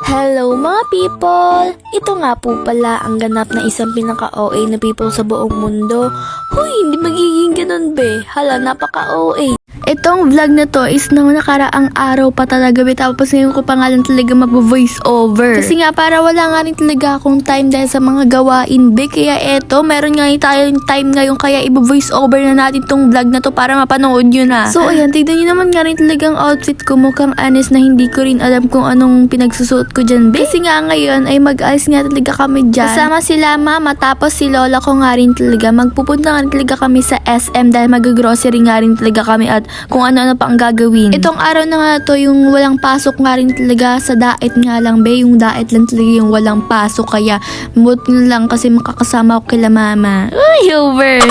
Hello mga people! Ito nga po pala ang ganap na isang pinaka-OA na people sa buong mundo. Huy, hindi magiging ganun be. Hala, napaka-OA. Itong vlog na to is nang nakaraang araw pa talaga be. Tapos ngayon ko pa nga lang talaga mag-voice over. Kasi nga para wala nga rin talaga akong time dahil sa mga gawain be. Kaya eto, meron nga tayong time ngayon kaya i-voice over na natin tong vlog na to para mapanood nyo na. So ayan, tignan nyo naman nga rin talagang outfit ko. Mukhang honest na hindi ko rin alam kung anong pinagsusuot ko dyan be. Kasi nga ngayon ay mag-alis nga talaga kami dyan. Kasama sila mama tapos si lola ko nga rin talaga. Magpupunta nga rin talaga kami sa SM dahil mag-grocery nga rin talaga kami at kung ano-ano pa ang gagawin. Itong araw na nga to yung walang pasok nga rin talaga sa daet nga lang be. Yung daet lang talaga yung walang pasok kaya buti na lang kasi makakasama ko kila mama. Uy, over!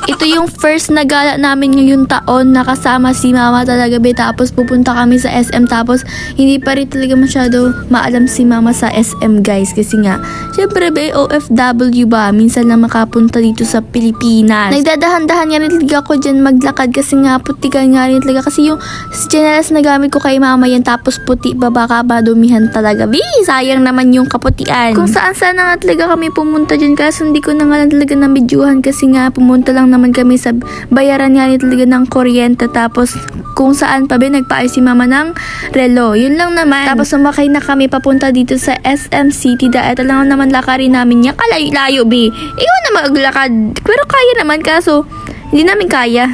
Ito yung first na gala namin ngayong taon na kasama si mama talaga be. Tapos pupunta kami sa SM tapos hindi pa rin talaga masyado maalam si mama sa SM guys. Kasi nga, syempre be, OFW ba? Minsan lang makapunta dito sa Pilipinas. Nagdadahan-dahan nga rin talaga ako dyan maglakad kasi nga putikan nga rin talaga. Kasi yung chinelas na gamit ko kay mama yan tapos puti ba baka madumihan talaga. Be, sayang naman yung kaputian. Kung saan-saan na nga talaga kami pumunta dyan kaso hindi ko na nga lang talaga nabidyohan kasi nga pumunta lang naman kami sa bayaran nga rin talaga ng kuryente tapos kung saan pa ba nagpaayos si mama ng relo. Yun lang naman. Tapos sumakay na kami papunta dito sa SM City dahil lang naman lakarin namin niya kalayo-layo be. Iyon na maglakad. Pero kaya naman kaso hindi namin kaya.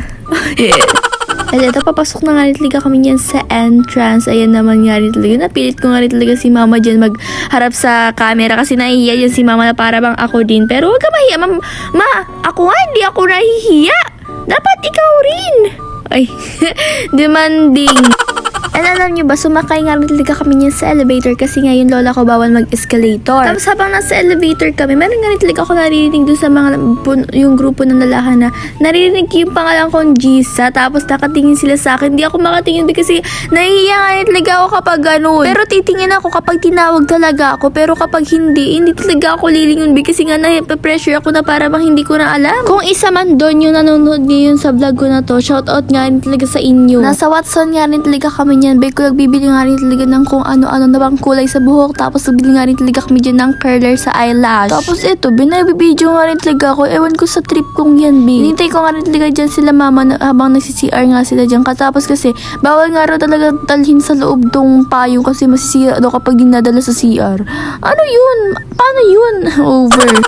At ito, papasok na nga rin talaga kami niyan sa entrance. Ayan naman nga rin talaga. Napilit ko nga rin talaga si mama dyan magharap sa camera kasi nahihiya yan si mama na para bang ako din. Pero huwag ka mahiya. Ma, ako nga hindi ako nahihiya. Dapat ikaw rin. Ay, demanding. And alam nyo ba, sumakay nga rin talaga kami niyan sa elevator kasi nga yung lola ko bawal mag-escalator. Tapos habang nasa elevator kami, meron nga rin talaga ako naririnig dun sa mga yung grupo ng lalahan na naririnig yung pangalan kong Gisa. Tapos nakatingin sila sa akin. Hindi ako makatingin kasi nahihiya nga rin talaga ako kapag ganun. Pero titingin ako kapag tinawag talaga ako. Pero kapag hindi talaga ako lilingon kasi nga na-pressure ako na para bang hindi ko na alam. Kung isa man doon yung nanonood ngayon sa vlog ko na to, shoutout nga rin talaga sa inyo. Nasa Watson nga rin talaga kami yan. Be, ko nagbibili nga rin talaga ng kung ano-ano na bang kulay sa buhok. Tapos nagbili nga rin talaga kami dyan ng curler sa eyelash. Tapos ito, binabibidyo nga rin talaga ako. Ewan ko sa trip kong yan, be. Hinintay ko nga rin talaga dyan sila mama habang nagsi-CR nga sila dyan. Katapos kasi, bawal nga rin talaga dalhin sa loob tong payong kasi masisira daw kapag dinadala sa CR. Ano yun? Paano yun? Over.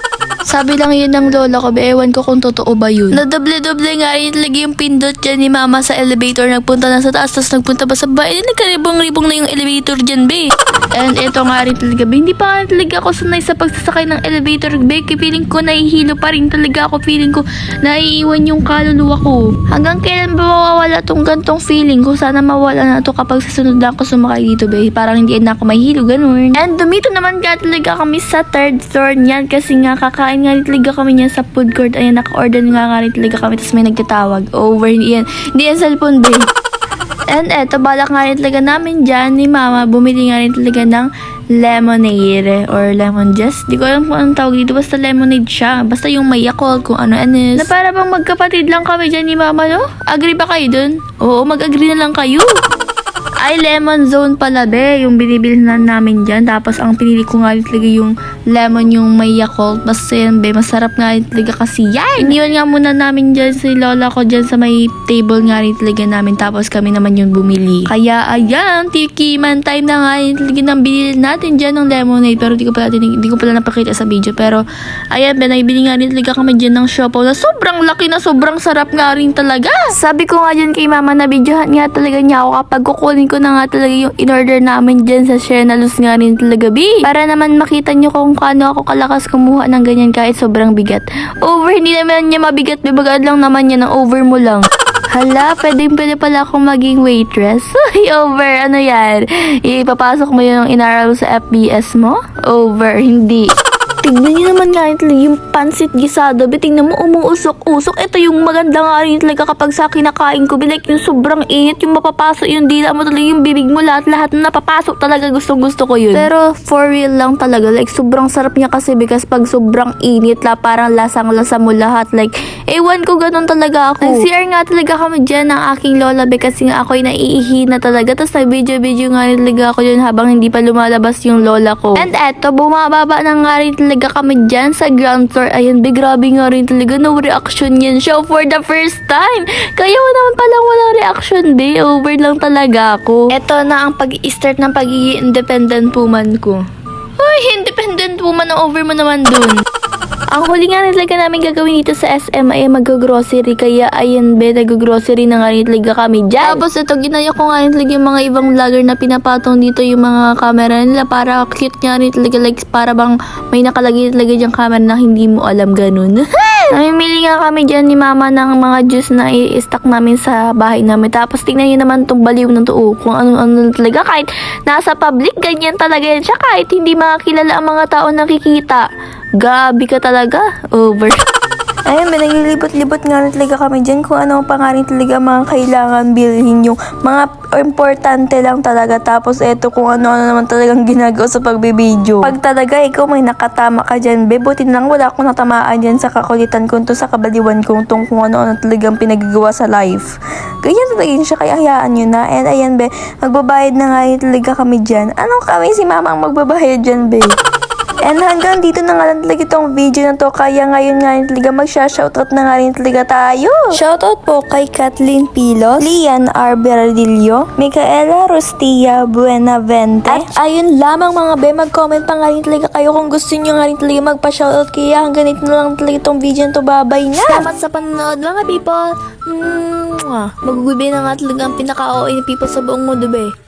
Sabi lang yun ng lola ko, be, ewan ko kung totoo ba yun. Nadoble-doble nga rin talaga yung pindot dyan ni mama sa elevator. Nagpunta na sa taas, tapos nagpunta pa sa bahay. Nagkaribong-ribong na yung elevator dyan, be. And eto nga rin talaga, be. Hindi pa nga talaga ako sanay sa pagsasakay ng elevator, be. Feeling ko nahihilo pa rin talaga ako. Feeling ko naiiwan yung kaluluwa ko. Hanggang kailan ba mawawala tong gantong feeling ko? Sana mawala na to kapag sa sunod lang ako sumakay dito, be. Parang hindi na ako mahilo, ganun. And dumito naman nga talaga kami sa third floor niyan kasi nga kakain nga rin talaga kami niyan sa food court. Ayan, naka-order nga rin talaga kami. Tapos may nagtatawag. Over, hindi yan cellphone, be. And eto, balak nga rin talaga namin dyan ni mama. Bumili nga rin talaga ng lemonade or lemon juice. Di ko alam kung anong tawag dito. Basta lemonade siya. Basta yung may Yakult, kung ano anis. Na para bang magkapatid lang kami dyan ni mama, no? Agree ba kayo dun? Oo, mag-agree na lang kayo. Ay, lemon zone pala, be. Yung binibili na namin dyan. Tapos, ang pinili ko nga rin talaga yung lemon, yung may Yakult. Basta yan, be. Masarap nga rin talaga kasi yan. Iniwan nga muna namin dyan si lola ko dyan sa may table nga rin talaga namin. Tapos, kami naman yung bumili. Kaya, ayan, tikiman time na nga rin talaga nang binili natin dyan ng lemonade. Pero, di ko pala napakita sa video. Pero, ayan, be. Naibili nga rin talaga kami dyan ng Siopaw na sobrang laki na sobrang sarap nga rin talaga. Sabi ko nga dyan kay mama na videohan nga talaga niya ako kapag kukunin ko na nga talaga yung in-order namin dyan sa Shenalus nga rin talaga, be. Para naman makita nyo kung paano ako kalakas kumuha ng ganyan kahit sobrang bigat. Over, hindi naman niya mabigat, be. Bagad lang naman niya ng over mo lang. Hala, pwede pala akong maging waitress. Ay, over, ano yan? Ipapasok mo yung inaral sa FBS mo? Over, hindi. Tignan niyo naman nga rin talaga yung pansit gisado, be. Tingnan mo, umuusok-usok. Ito yung maganda nga rin talaga kapag sa kinakain ko, be. Like yung sobrang init, yung mapapasok yung dila mo talaga, yung bibig mo, lahat na napapasok talaga. Gustong-gusto ko yun. Pero for real lang talaga, like sobrang sarap niya kasi because pag sobrang init parang lasang-lasa mo lahat. Like, ewan ko, ganun talaga ako. Nag-CR nga talaga kami dyan ng aking lola, be, kasi nga ako'y naiihi na talaga. Tapos nag-video nga rin talaga ako dyan habang hindi pa lumalabas yung lola ko. And eto, bumababa na nga rin talaga kami dyan sa ground floor. Ayun, be, grabe nga rin talaga. No reaction yan siya for the first time. Kaya mo naman palang walang reaction, be. Over lang talaga ako. Eto na ang pag-i-start ng pagiging independent woman ko. Uy, independent woman, ang over mo naman dun. Ang huli nga rin talaga namin gagawin dito sa SM ay mag-grocery. Kaya ayan, be, nag-grocery na nga rin talaga kami dyan. Tapos ito, ginaya ko nga rin talaga yung mga ibang vlogger na pinapatong dito yung mga camera nila para cute nga rin talaga. Like, para bang may nakalagay talaga dyan camera na hindi mo alam, ganun. Namimili nga kami dyan ni mama ng mga juice na i-stock namin sa bahay namin. Tapos tingnan nyo naman itong baliw na to, kung ano talaga. Kahit nasa public, ganyan talaga yan siya. Kahit hindi makakilala ang mga tao nakikita. Gabi ka talaga. Over. Ayun, may naglilibot-libot nga rin talaga kami dyan kung ano pa nga rin talaga mga kailangan bilhin, yung mga importante lang talaga. Tapos eto kung ano-ano naman talagang ginagawa sa pagbibideo. Pag talaga ikaw may nakatama ka dyan, be, buti na lang wala akong natamaan dyan sa kakulitan kong to, sa kabaliwan kong tong kung ano-ano talagang pinagagawa sa life. Ganyan talaga yun siya, kaya hayaan nyo na. And ayan, be, magbabayad na nga rin talaga kami dyan. Anong kami si mama ang magbabayad dyan, be? And hanggang dito na nga lang talaga itong video na to. Kaya ngayon nga rin talaga magsha-shoutout na nga rin talaga tayo. Shoutout po kay Kathleen Pilos, Lian R. Bernardillo, Micaela Rostia Buenavente. At ayun lamang mga be, mag-comment pa nga rin talaga kayo kung gusto nyo nga rin talaga magpa-shoutout. Kaya hanggang dito na lang talaga itong video na to. Bye-bye na! Salamat sa panonood mga people! Magugubi na nga talaga ang pinaka-OA na people sa buong mundo, be.